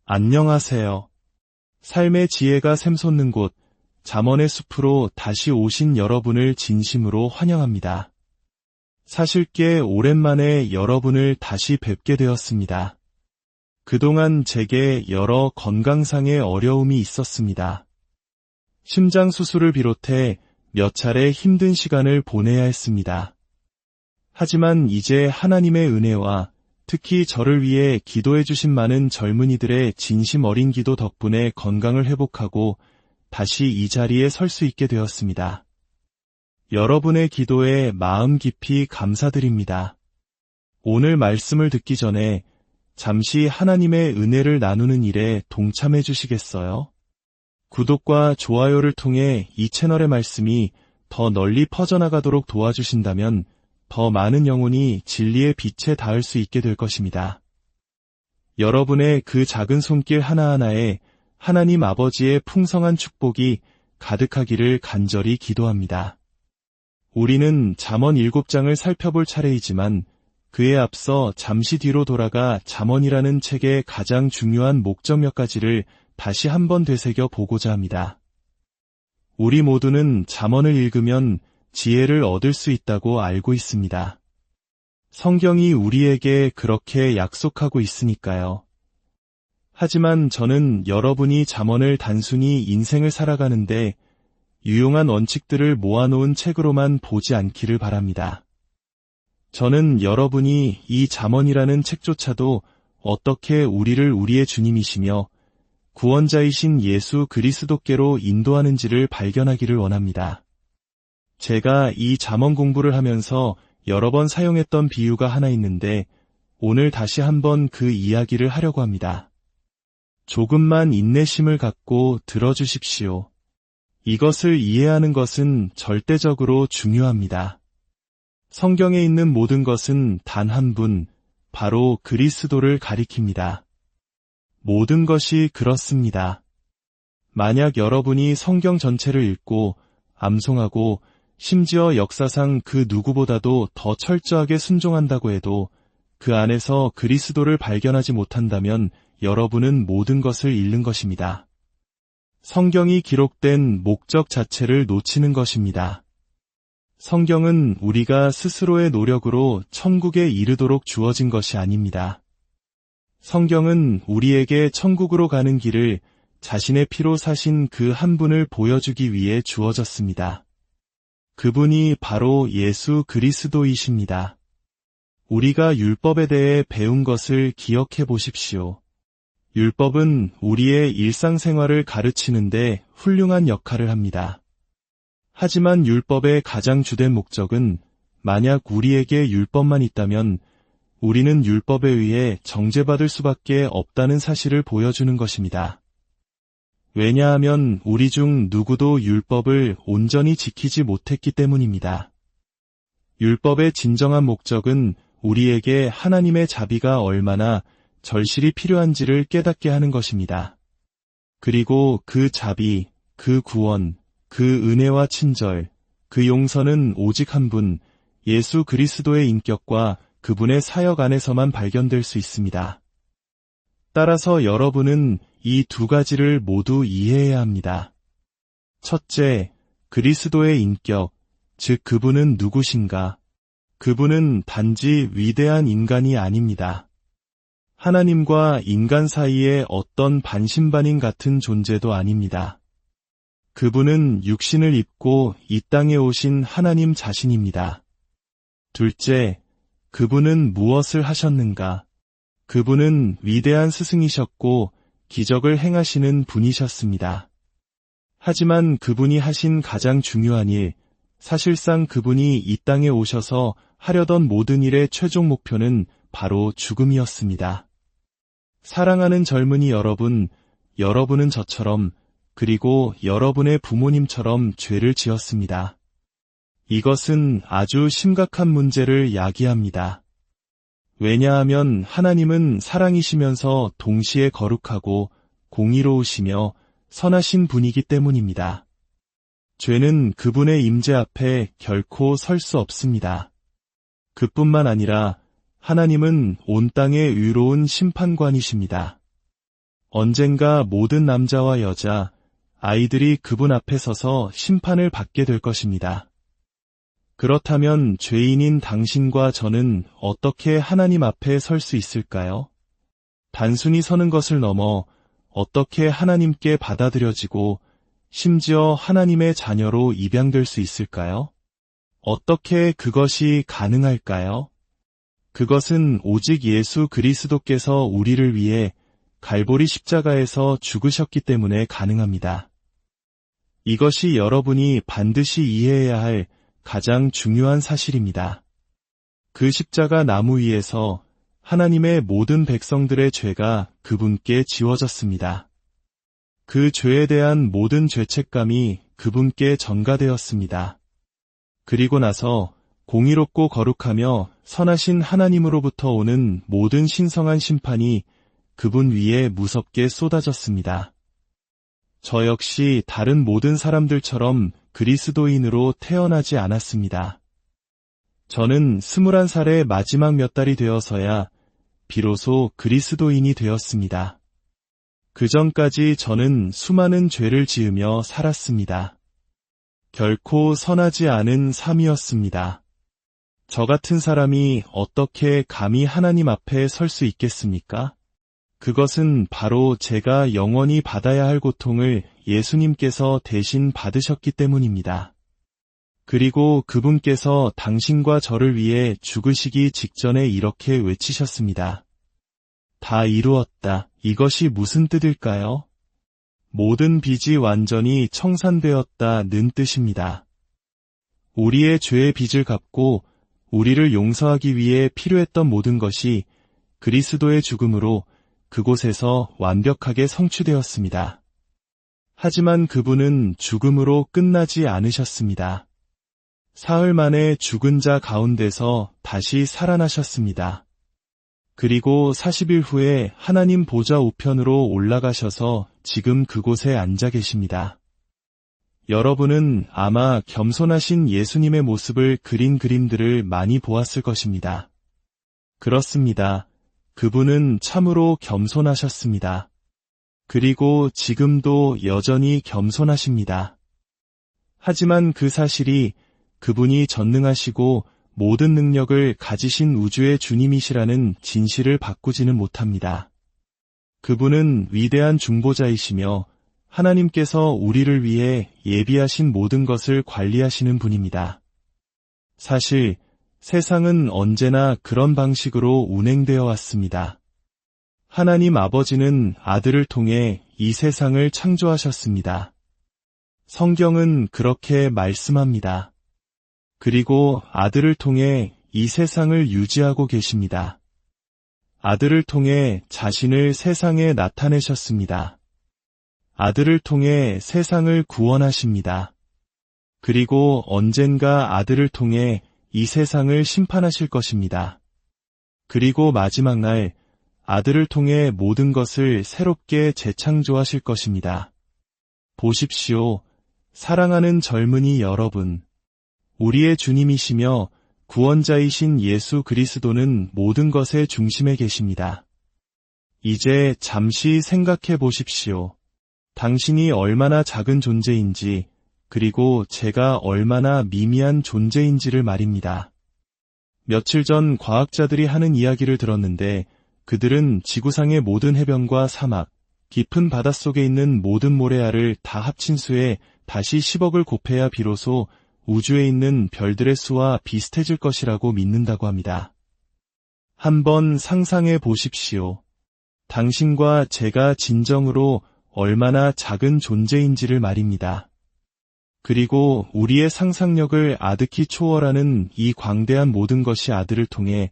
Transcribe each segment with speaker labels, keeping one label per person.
Speaker 1: 안녕하세요. 삶의 지혜가 샘솟는 곳, 잠언의 숲으로 다시 오신 여러분을 진심으로 환영합니다. 사실 꽤 오랜만에 여러분을 다시 뵙게 되었습니다. 그동안 제게 여러 건강상의 어려움이 있었습니다. 심장 수술을 비롯해 몇 차례 힘든 시간을 보내야 했습니다. 하지만 이제 하나님의 은혜와 특히 저를 위해 기도해 주신 많은 젊은이들의 진심 어린 기도 덕분에 건강을 회복하고 다시 이 자리에 설 수 있게 되었습니다. 여러분의 기도에 마음 깊이 감사드립니다. 오늘 말씀을 듣기 전에 잠시 하나님의 은혜를 나누는 일에 동참해 주시겠어요? 구독과 좋아요를 통해 이 채널의 말씀이 더 널리 퍼져나가도록 도와주신다면 더 많은 영혼이 진리의 빛에 닿을 수 있게 될 것입니다. 여러분의 그 작은 손길 하나하나에 하나님 아버지의 풍성한 축복이 가득하기를 간절히 기도합니다. 우리는 잠언 7장을 살펴볼 차례이지만 그에 앞서 잠시 뒤로 돌아가 잠언이라는 책의 가장 중요한 목적 몇 가지를 다시 한번 되새겨 보고자 합니다. 우리 모두는 잠언을 읽으면 지혜를 얻을 수 있다고 알고 있습니다. 성경이 우리에게 그렇게 약속하고 있으니까요. 하지만 저는 여러분이 잠언을 단순히 인생을 살아가는데 유용한 원칙들을 모아놓은 책으로만 보지 않기를 바랍니다. 저는 여러분이 이 잠언이라는 책조차도 어떻게 우리를 우리의 주님이시며 구원자이신 예수 그리스도께로 인도하는지를 발견하기를 원합니다. 제가 이 잠언 공부를 하면서 여러 번 사용했던 비유가 하나 있는데 오늘 다시 한번 그 이야기를 하려고 합니다. 조금만 인내심을 갖고 들어주십시오. 이것을 이해하는 것은 절대적으로 중요합니다. 성경에 있는 모든 것은 단 한 분, 바로 그리스도를 가리킵니다. 모든 것이 그렇습니다. 만약 여러분이 성경 전체를 읽고 암송하고 심지어 역사상 그 누구보다도 더 철저하게 순종한다고 해도 그 안에서 그리스도를 발견하지 못한다면 여러분은 모든 것을 잃는 것입니다. 성경이 기록된 목적 자체를 놓치는 것입니다. 성경은 우리가 스스로의 노력으로 천국에 이르도록 주어진 것이 아닙니다. 성경은 우리에게 천국으로 가는 길을 자신의 피로 사신 그 한 분을 보여주기 위해 주어졌습니다. 그분이 바로 예수 그리스도이십니다. 우리가 율법에 대해 배운 것을 기억해 보십시오. 율법은 우리의 일상생활을 가르치는데 훌륭한 역할을 합니다. 하지만 율법의 가장 주된 목적은 만약 우리에게 율법만 있다면 우리는 율법에 의해 정죄받을 수밖에 없다는 사실을 보여주는 것입니다. 왜냐하면 우리 중 누구도 율법을 온전히 지키지 못했기 때문입니다. 율법의 진정한 목적은 우리에게 하나님의 자비가 얼마나 절실히 필요한지를 깨닫게 하는 것입니다. 그리고 그 자비, 그 구원, 그 은혜와 친절, 그 용서는 오직 한 분, 예수 그리스도의 인격과 그분의 사역 안에서만 발견될 수 있습니다. 따라서 여러분은 이 두 가지를 모두 이해해야 합니다. 첫째, 그리스도의 인격, 즉 그분은 누구신가? 그분은 단지 위대한 인간이 아닙니다. 하나님과 인간 사이에 어떤 반신반인 같은 존재도 아닙니다. 그분은 육신을 입고 이 땅에 오신 하나님 자신입니다. 둘째, 그분은 무엇을 하셨는가? 그분은 위대한 스승이셨고 기적을 행하시는 분이셨습니다. 하지만 그분이 하신 가장 중요한 일, 사실상 그분이 이 땅에 오셔서 하려던 모든 일의 최종 목표는 바로 죽음이었습니다. 사랑하는 젊은이 여러분, 여러분은 저처럼 그리고 여러분의 부모님처럼 죄를 지었습니다. 이것은 아주 심각한 문제를 야기합니다. 왜냐하면 하나님은 사랑이시면서 동시에 거룩하고 공의로우시며 선하신 분이기 때문입니다. 죄는 그분의 임재 앞에 결코 설 수 없습니다. 그뿐만 아니라 하나님은 온 땅의 의로운 심판관이십니다. 언젠가 모든 남자와 여자, 아이들이 그분 앞에 서서 심판을 받게 될 것입니다. 그렇다면 죄인인 당신과 저는 어떻게 하나님 앞에 설 수 있을까요? 단순히 서는 것을 넘어 어떻게 하나님께 받아들여지고 심지어 하나님의 자녀로 입양될 수 있을까요? 어떻게 그것이 가능할까요? 그것은 오직 예수 그리스도께서 우리를 위해 갈보리 십자가에서 죽으셨기 때문에 가능합니다. 이것이 여러분이 반드시 이해해야 할 가장 중요한 사실입니다. 그 십자가 나무 위에서 하나님의 모든 백성들의 죄가 그분께 지워졌습니다. 그 죄에 대한 모든 죄책감이 그분께 전가되었습니다. 그리고 나서 공의롭고 거룩하며 선하신 하나님으로부터 오는 모든 신성한 심판이 그분 위에 무섭게 쏟아졌습니다. 저 역시 다른 모든 사람들처럼 그리스도인으로 태어나지 않았습니다. 저는 21살의 마지막 몇 달이 되어서야 비로소 그리스도인이 되었습니다. 그 전까지 저는 수많은 죄를 지으며 살았습니다. 결코 선하지 않은 삶이었습니다. 저 같은 사람이 어떻게 감히 하나님 앞에 설 수 있겠습니까? 그것은 바로 제가 영원히 받아야 할 고통을 예수님께서 대신 받으셨기 때문입니다. 그리고 그분께서 당신과 저를 위해 죽으시기 직전에 이렇게 외치셨습니다. 다 이루었다. 이것이 무슨 뜻일까요? 모든 빚이 완전히 청산되었다는 뜻입니다. 우리의 죄의 빚을 갚고 우리를 용서하기 위해 필요했던 모든 것이 그리스도의 죽음으로 그곳에서 완벽하게 성취되었습니다. 하지만 그분은 죽음으로 끝나지 않으셨습니다. 사흘 만에 죽은 자 가운데서 다시 살아나셨습니다. 그리고 40일 후에 하나님 보좌 우편으로 올라가셔서 지금 그곳에 앉아 계십니다. 여러분은 아마 겸손하신 예수님의 모습을 그린 그림들을 많이 보았을 것입니다. 그렇습니다. 그분은 참으로 겸손하셨습니다. 그리고 지금도 여전히 겸손하십니다. 하지만 그 사실이 그분이 전능하시고 모든 능력을 가지신 우주의 주님이시라는 진실을 바꾸지는 못합니다. 그분은 위대한 중보자이시며 하나님께서 우리를 위해 예비하신 모든 것을 관리하시는 분입니다. 사실 세상은 언제나 그런 방식으로 운행되어 왔습니다. 하나님 아버지는 아들을 통해 이 세상을 창조하셨습니다. 성경은 그렇게 말씀합니다. 그리고 아들을 통해 이 세상을 유지하고 계십니다. 아들을 통해 자신을 세상에 나타내셨습니다. 아들을 통해 세상을 구원하십니다. 그리고 언젠가 아들을 통해 이 세상을 심판하실 것입니다. 그리고 마지막 날 아들을 통해 모든 것을 새롭게 재창조하실 것입니다. 보십시오. 사랑하는 젊은이 여러분. 우리의 주님이시며 구원자이신 예수 그리스도는 모든 것의 중심에 계십니다. 이제 잠시 생각해 보십시오. 당신이 얼마나 작은 존재인지, 그리고 제가 얼마나 미미한 존재인지를 말입니다. 며칠 전 과학자들이 하는 이야기를 들었는데 그들은 지구상의 모든 해변과 사막, 깊은 바닷속에 있는 모든 모래알을 다 합친 수에 다시 10억을 곱해야 비로소 우주에 있는 별들의 수와 비슷해질 것이라고 믿는다고 합니다. 한번 상상해 보십시오. 당신과 제가 진정으로 얼마나 작은 존재인지를 말입니다. 그리고 우리의 상상력을 아득히 초월하는 이 광대한 모든 것이 아들을 통해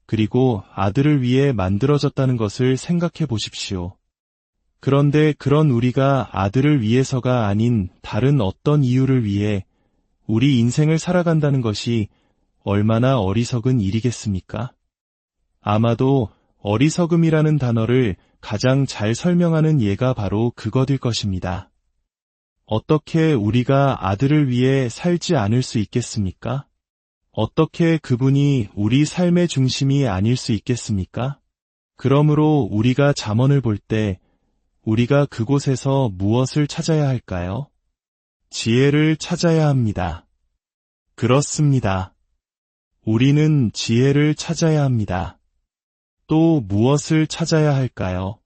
Speaker 1: 그리고 아들을 위해 만들어졌다는 것을 생각해 보십시오. 그런데 그런 우리가 아들을 위해서가 아닌 다른 어떤 이유를 위해 우리 인생을 살아간다는 것이 얼마나 어리석은 일이겠습니까? 아마도 어리석음이라는 단어를 가장 잘 설명하는 예가 바로 그것일 것입니다. 어떻게 우리가 아들을 위해 살지 않을 수 있겠습니까? 어떻게 그분이 우리 삶의 중심이 아닐 수 있겠습니까? 그러므로 우리가 잠언을 볼 때 우리가 그곳에서 무엇을 찾아야 할까요? 지혜를 찾아야 합니다. 그렇습니다. 우리는 지혜를 찾아야 합니다. 또 무엇을 찾아야 할까요?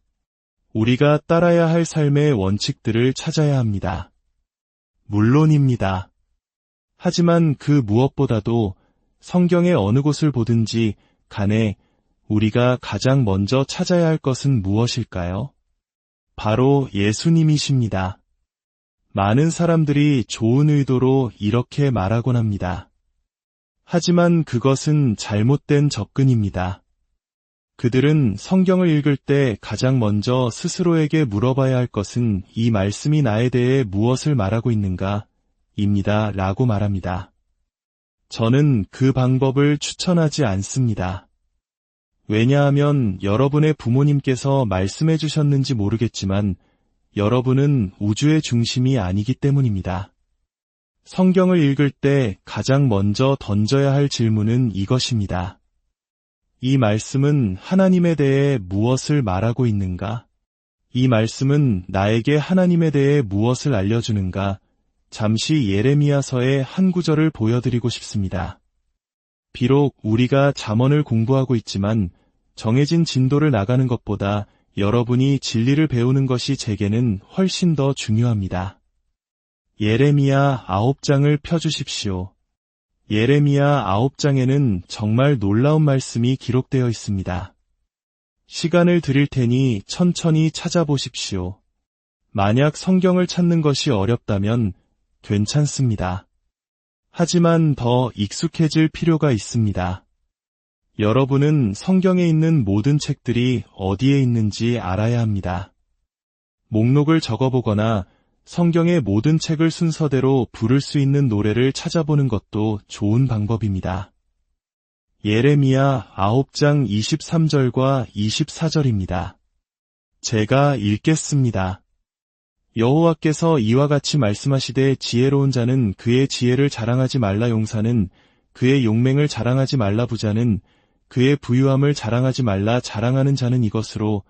Speaker 1: 우리가 따라야 할 삶의 원칙들을 찾아야 합니다. 물론입니다. 하지만 그 무엇보다도 성경의 어느 곳을 보든지 간에 우리가 가장 먼저 찾아야 할 것은 무엇일까요? 바로 예수님이십니다. 많은 사람들이 좋은 의도로 이렇게 말하곤 합니다. 하지만 그것은 잘못된 접근입니다. 그들은 성경을 읽을 때 가장 먼저 스스로에게 물어봐야 할 것은 이 말씀이 나에 대해 무엇을 말하고 있는가? 입니다. 라고 말합니다. 저는 그 방법을 추천하지 않습니다. 왜냐하면 여러분의 부모님께서 말씀해 주셨는지 모르겠지만 여러분은 우주의 중심이 아니기 때문입니다. 성경을 읽을 때 가장 먼저 던져야 할 질문은 이것입니다. 이 말씀은 하나님에 대해 무엇을 말하고 있는가? 이 말씀은 나에게 하나님에 대해 무엇을 알려주는가? 잠시 예레미야서의 한 구절을 보여드리고 싶습니다. 비록 우리가 잠언을 공부하고 있지만 정해진 진도를 나가는 것보다 여러분이 진리를 배우는 것이 제게는 훨씬 더 중요합니다. 예레미야 9장을 펴주십시오. 예레미야 9장에는 정말 놀라운 말씀이 기록되어 있습니다. 시간을 드릴 테니 천천히 찾아보십시오. 만약 성경을 찾는 것이 어렵다면 괜찮습니다. 하지만 더 익숙해질 필요가 있습니다. 여러분은 성경에 있는 모든 책들이 어디에 있는지 알아야 합니다. 목록을 적어보거나 성경의 모든 책을 순서대로 부를 수 있는 노래를 찾아보는 것도 좋은 방법입니다. 예레미야 9장 23절과 24절입니다. 제가 읽겠습니다. 여호와께서 이와 같이 말씀하시되 지혜로운 자는 그의 지혜를 자랑하지 말라 용사는 그의 용맹을 자랑하지 말라 부자는 그의 부유함을 자랑하지 말라 자랑하는 자는 이것으로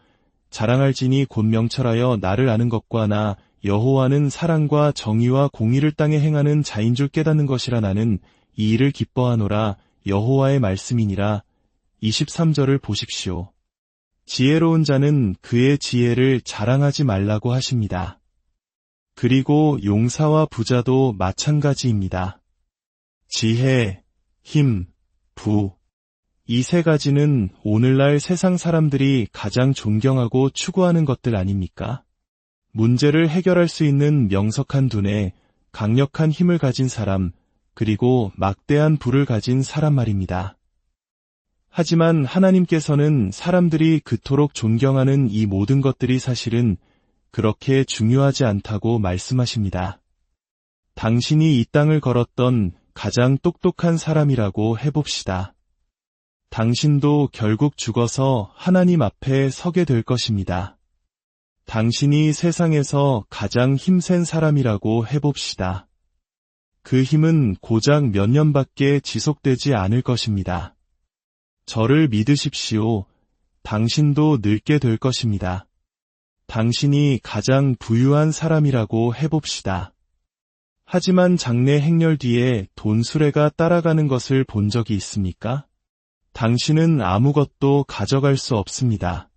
Speaker 1: 자랑할지니 곧 명철하여 나를 아는 것과 나 여호와는 사랑과 정의와 공의를 땅에 행하는 자인 줄 깨닫는 것이라 나는 이 일을 기뻐하노라 여호와의 말씀이니라. 23절을 보십시오. 지혜로운 자는 그의 지혜를 자랑하지 말라고 하십니다. 그리고 용사와 부자도 마찬가지입니다. 지혜, 힘, 부. 이 세 가지는 오늘날 세상 사람들이 가장 존경하고 추구하는 것들 아닙니까? 문제를 해결할 수 있는 명석한 두뇌, 강력한 힘을 가진 사람, 그리고 막대한 부를 가진 사람 말입니다. 하지만 하나님께서는 사람들이 그토록 존경하는 이 모든 것들이 사실은 그렇게 중요하지 않다고 말씀하십니다. 당신이 이 땅을 걸었던 가장 똑똑한 사람이라고 해봅시다. 당신도 결국 죽어서 하나님 앞에 서게 될 것입니다. 당신이 세상에서 가장 힘센 사람이라고 해봅시다. 그 힘은 고작 몇 년밖에 지속되지 않을 것입니다. 저를 믿으십시오. 당신도 늙게 될 것입니다. 당신이 가장 부유한 사람이라고 해봅시다. 하지만 장래 행렬 뒤에 돈 수레가 따라가는 것을 본 적이 있습니까? 당신은 아무것도 가져갈 수 없습니다.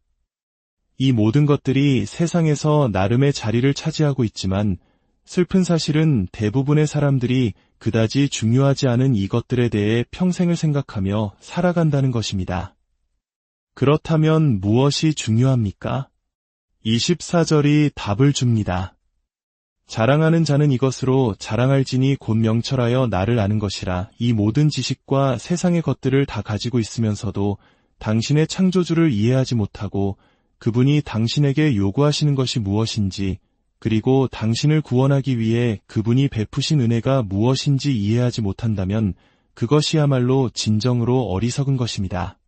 Speaker 1: 이 모든 것들이 세상에서 나름의 자리를 차지하고 있지만 슬픈 사실은 대부분의 사람들이 그다지 중요하지 않은 이것들에 대해 평생을 생각하며 살아간다는 것입니다. 그렇다면 무엇이 중요합니까? 24절이 답을 줍니다. 자랑하는 자는 이것으로 자랑할지니 곧 명철하여 나를 아는 것이라. 이 모든 지식과 세상의 것들을 다 가지고 있으면서도 당신의 창조주를 이해하지 못하고 그분이 당신에게 요구하시는 것이 무엇인지 그리고 당신을 구원하기 위해 그분이 베푸신 은혜가 무엇인지 이해하지 못한다면 그것이야말로 진정으로 어리석은 것입니다.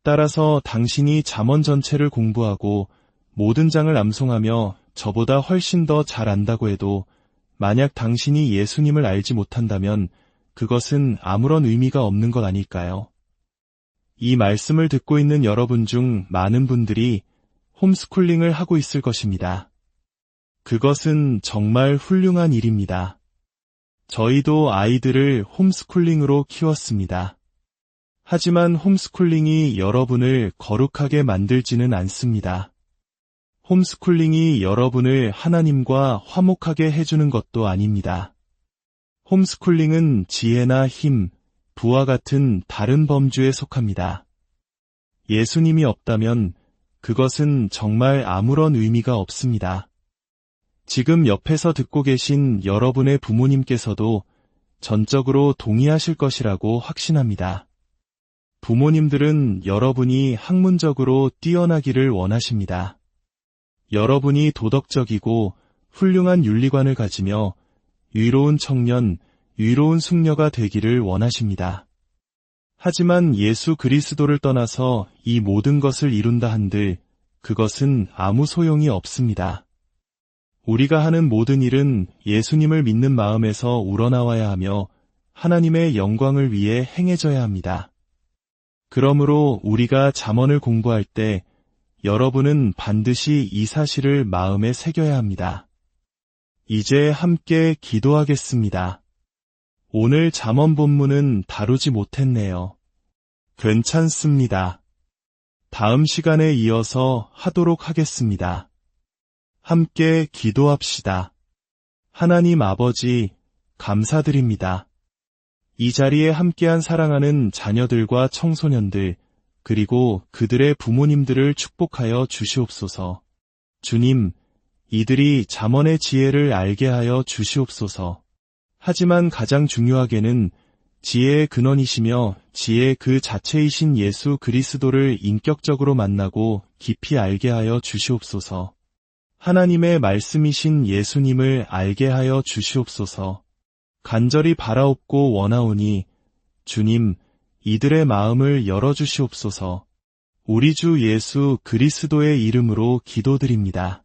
Speaker 1: 따라서 당신이 잠언 전체를 공부하고 모든 장을 암송하며 저보다 훨씬 더 잘 안다고 해도 만약 당신이 예수님을 알지 못한다면 그것은 아무런 의미가 없는 것 아닐까요? 이 말씀을 듣고 있는 여러분 중 많은 분들이 홈스쿨링을 하고 있을 것입니다. 그것은 정말 훌륭한 일입니다. 저희도 아이들을 홈스쿨링으로 키웠습니다. 하지만 홈스쿨링이 여러분을 거룩하게 만들지는 않습니다. 홈스쿨링이 여러분을 하나님과 화목하게 해주는 것도 아닙니다. 홈스쿨링은 지혜나 힘, 부와 같은 다른 범주에 속합니다. 예수님이 없다면 그것은 정말 아무런 의미가 없습니다. 지금 옆에서 듣고 계신 여러분의 부모님께서도 전적으로 동의하실 것이라고 확신합니다. 부모님들은 여러분이 학문적으로 뛰어나기를 원하십니다. 여러분이 도덕적이고 훌륭한 윤리관을 가지며 의로운 청년, 의로운 숙녀가 되기를 원하십니다. 하지만 예수 그리스도를 떠나서 이 모든 것을 이룬다 한들 그것은 아무 소용이 없습니다. 우리가 하는 모든 일은 예수님을 믿는 마음에서 우러나와야 하며 하나님의 영광을 위해 행해져야 합니다. 그러므로 우리가 잠언을 공부할 때 여러분은 반드시 이 사실을 마음에 새겨야 합니다. 이제 함께 기도하겠습니다. 오늘 잠언 본문은 다루지 못했네요. 괜찮습니다. 다음 시간에 이어서 하도록 하겠습니다. 함께 기도합시다. 하나님 아버지, 감사드립니다. 이 자리에 함께한 사랑하는 자녀들과 청소년들, 그리고 그들의 부모님들을 축복하여 주시옵소서. 주님, 이들이 잠언의 지혜를 알게 하여 주시옵소서. 하지만 가장 중요하게는 지혜의 근원이시며 지혜 그 자체이신 예수 그리스도를 인격적으로 만나고 깊이 알게 하여 주시옵소서. 하나님의 말씀이신 예수님을 알게 하여 주시옵소서. 간절히 바라옵고 원하오니 주님, 이들의 마음을 열어주시옵소서. 우리 주 예수 그리스도의 이름으로 기도드립니다.